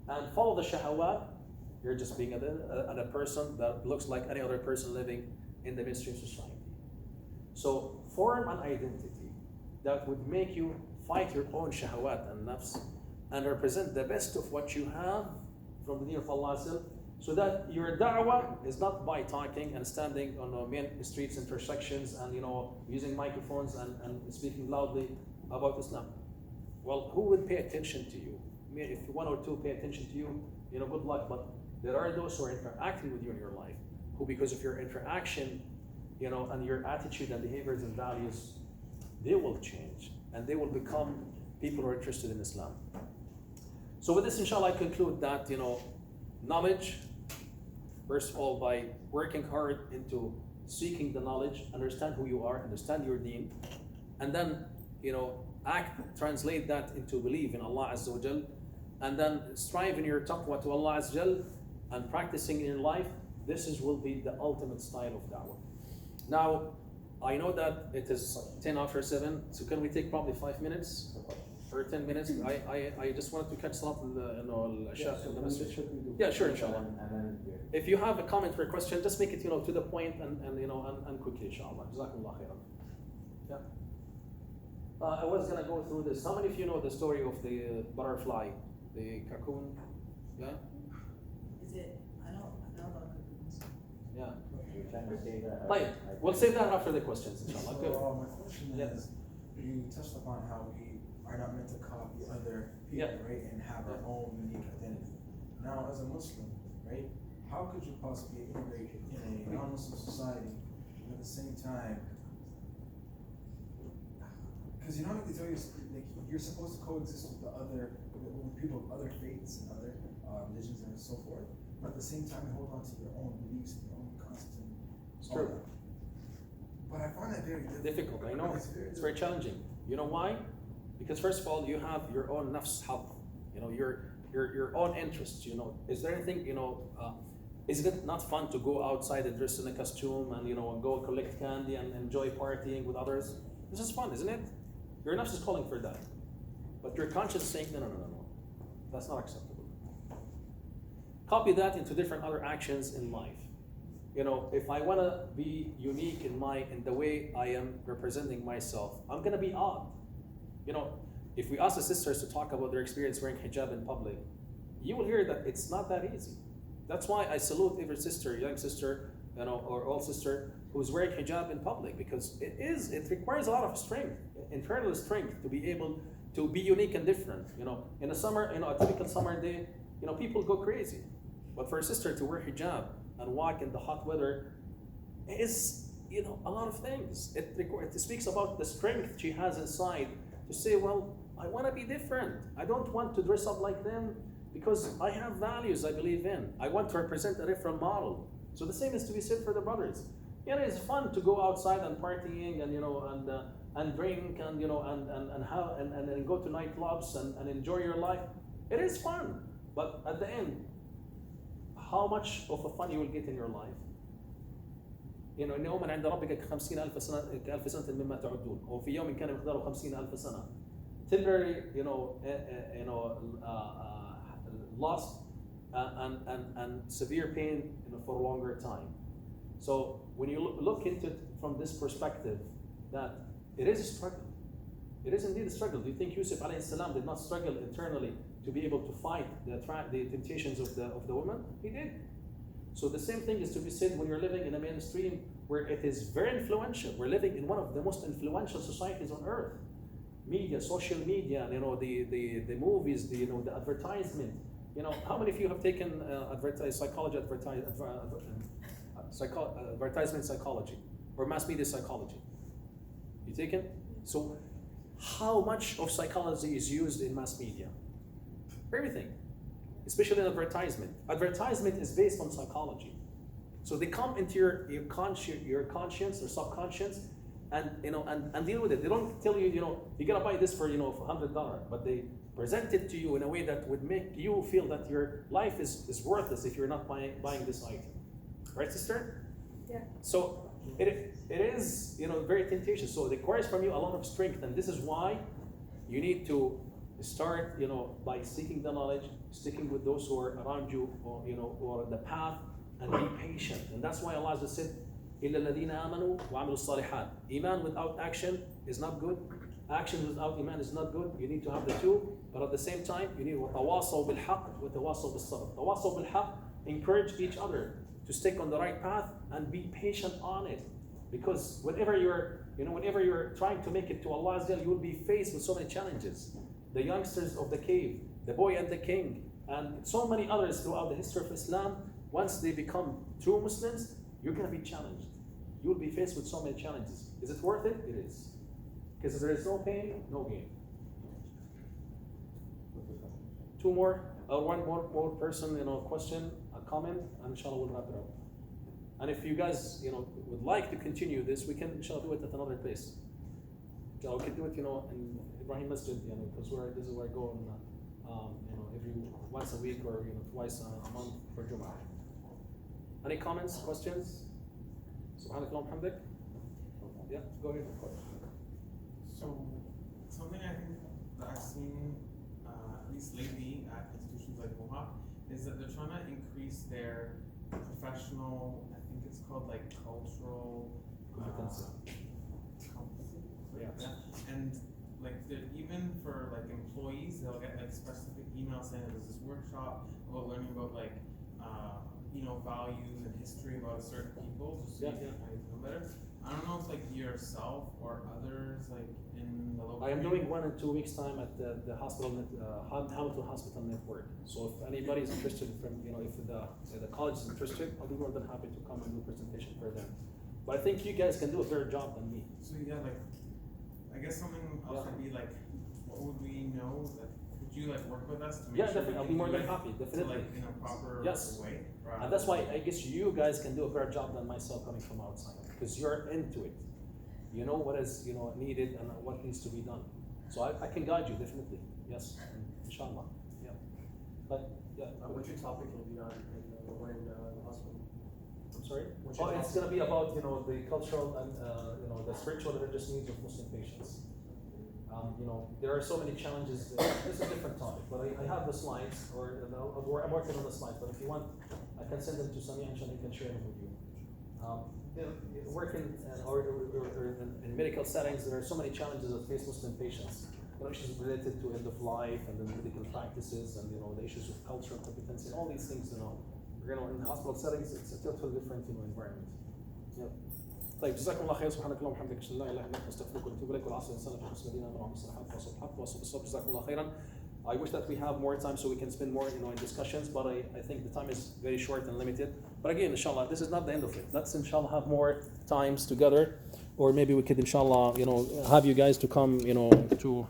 and follow the shahawat, you're just being a person that looks like any other person living in the mainstream society. So form an identity that would make you fight your own shahawat and nafs and represent the best of what you have from the deen of Allah, so that your da'wah is not by talking and standing on the main streets, intersections, and using microphones and speaking loudly about Islam. Well, who would pay attention to you? If one or two pay attention to you, good luck. But there are those who are interacting with you in your life, who, because of your interaction, and your attitude and behaviors and values, they will change and they will become people who are interested in Islam. So with this, inshallah, I conclude that knowledge, first of all, by working hard into seeking the knowledge, understand who you are, understand your deen, and then translate that into belief in Allah Azza wa Jal, and then strive in your taqwa to Allah Azza wa Jal and practicing in your life. This will be the ultimate style of da'wah. Now, I know that it is 10 after 7, so can we take probably 5 minutes or 10 minutes? I just wanted to catch some of the message. Yeah, sure, inshallah. If you have a comment or a question, just make it to the point and quickly, inshallah. Jazakumullah khairan. Yeah. I was gonna go through this. How many of you know the story of the butterfly, the cocoon? Yeah. Is it? I know about cocoons. Yeah. You're trying to say that. Right. We'll save that after the questions, inshallah. So, my question Yeah. is, you touched upon how we are not meant to copy other people, Yeah. right, and have our own unique identity. Now, as a Muslim, right, how could you possibly integrate in a non-Muslim society and at the same time? Because they tell you like you're supposed to coexist with with people of other faiths and other religions and so forth, but at the same time hold on to your own beliefs and your own concepts. It's true. But I find that very Difficult, I know. It's very challenging. You know why? Because first of all, you have your own nafs hadd, your own interests. Is there anything Isn't it not fun to go outside and dress in a costume and and go collect candy and enjoy partying with others? This is fun, isn't it? Your nafs is calling for that, but your conscience is saying no, that's not acceptable. Copy that into different other actions in life. If I want to be unique in the way I am representing myself, I'm gonna be odd. If we ask the sisters to talk about their experience wearing hijab in public, you will hear that it's not that easy. That's why I salute every sister, young sister, or old sister who's wearing hijab in public, because it requires a lot of strength, internal strength, to be able to be unique and different. In the summer, a typical summer day, people go crazy. But for a sister to wear hijab and walk in the hot weather is, a lot of things. It speaks about the strength she has inside to say, well, I want to be different. I don't want to dress up like them because I have values I believe in. I want to represent a different model. So the same is to be said for the brothers. It's fun to go outside and partying and drink and and go to nightclubs and enjoy your life. It is fun, but at the end, how much of a fun you will get in your life? إن يوما عند ربك ك50,000 سنة كألف سنة مما تعدون وفي يوم كان مقداره 50,000 سنة. Temporary, loss and severe pain for a longer time. So when you look into it from this perspective, that it is a struggle. It is indeed a struggle. Do you think Yusuf alayhi salam did not struggle internally to be able to fight the temptations of the woman? He did. So the same thing is to be said when you're living in a mainstream where it is very influential. We're living in one of the most influential societies on earth. Media, social media, the movies, the advertisement. How many of you have taken advertisement psychology or mass media psychology? You taken? So how much of psychology is used in mass media? Everything, especially in advertisement. Advertisement is based on psychology. So they come into your conscience or subconscious and deal with it. They don't tell you, you gotta buy this for $100, but they present it to you in a way that would make you feel that your life is worthless if you're not buying this item. Right, sister? Yeah. So it is very temptation. So it requires from you a lot of strength, and this is why you need to start by seeking the knowledge, sticking with those who are around you, or or the path, and be patient. And that's why Allah Azza said, إِلَّا الَّذِينَ آمَنُوا وَعَمِلُوا الصَّالِحَاتِ. Iman without action is not good. Action without iman is not good. You need to have the two, but at the same time, you need وَتَوَاصَوْا بِالْحَقِّ وَتَوَاصَوْا بِالصَّبْرِ. تَوَاصَوْا بِالْحَقِّ, encourage each other to stick on the right path and be patient on it. Because whenever you're trying to make it to Allah Azza wa Jal, you will be faced with so many challenges. The youngsters of the cave, the boy and the king, and so many others throughout the history of Islam, once they become true Muslims, you're going to be challenged. You will be faced with so many challenges. Is it worth it? It is. Because if there is no pain, no gain. Two more, one more person, question, a comment, and inshallah we'll wrap it up. And if you guys, would like to continue this, we can inshallah do it at another place. We can do it, in Ibrahim Masjid, because this is where I go, every once a week or twice a month for Jum'ah. Any comments, questions? Subhanakallah hamdik. Yeah, go ahead. So, something I think that I've seen, at least lately at institutions like Mohawk, is that they're trying to increase their professional, I think it's called like cultural Competency. Yeah. And like even for like employees, they'll get like specific emails saying there's this workshop about learning about like values and history about a certain people, just so you can kind of know better. I don't know if like yourself or others like in the local. I am doing 1 in 2 weeks time at the hospital, Hamilton Hospital Network. So if anybody is interested, if the college is interested, I'll be more than happy to come and do a presentation for them. But I think you guys can do a better job than me. So yeah, like I guess something else would be like, what would we know? Like, could you like work with us to make sure definitely. I'll be more than happy. Definitely. Like in a proper way. And that's why I guess you guys can do a better job than myself coming from outside, because you're into it. You know what is needed and what needs to be done. So I can guide you definitely. Yes, inshallah. Yeah. But yeah. What's your topic going to be on in the hospital? I'm sorry. What's your It's going to be about the cultural and the spiritual and religious needs of Muslim patients. There are so many challenges. This is a different topic, but I have the slides, or I'm working on the slides. But if you want, I can send them to Samia and he can share them with you. Working or in medical settings, there are so many challenges that face Muslim patients. Issues related to end of life and the medical practices, and the issues of cultural competency, and all these things. In hospital settings, it's a totally different environment. Yep. طيب جزاكم الله خير سبحانك اللهم وبحمدك اشهد ان لا اله الا انت استغفرك واتوب اليك والعصر والسلام على رسول الله اللهم صل على محمد وصل جزاكم الله خيرا. I wish that we have more time so we can spend more in discussions, but I think the time is very short and limited. But again, inshallah, this is not the end of it. Let's inshallah have more times together, or maybe we could inshallah have you guys to come to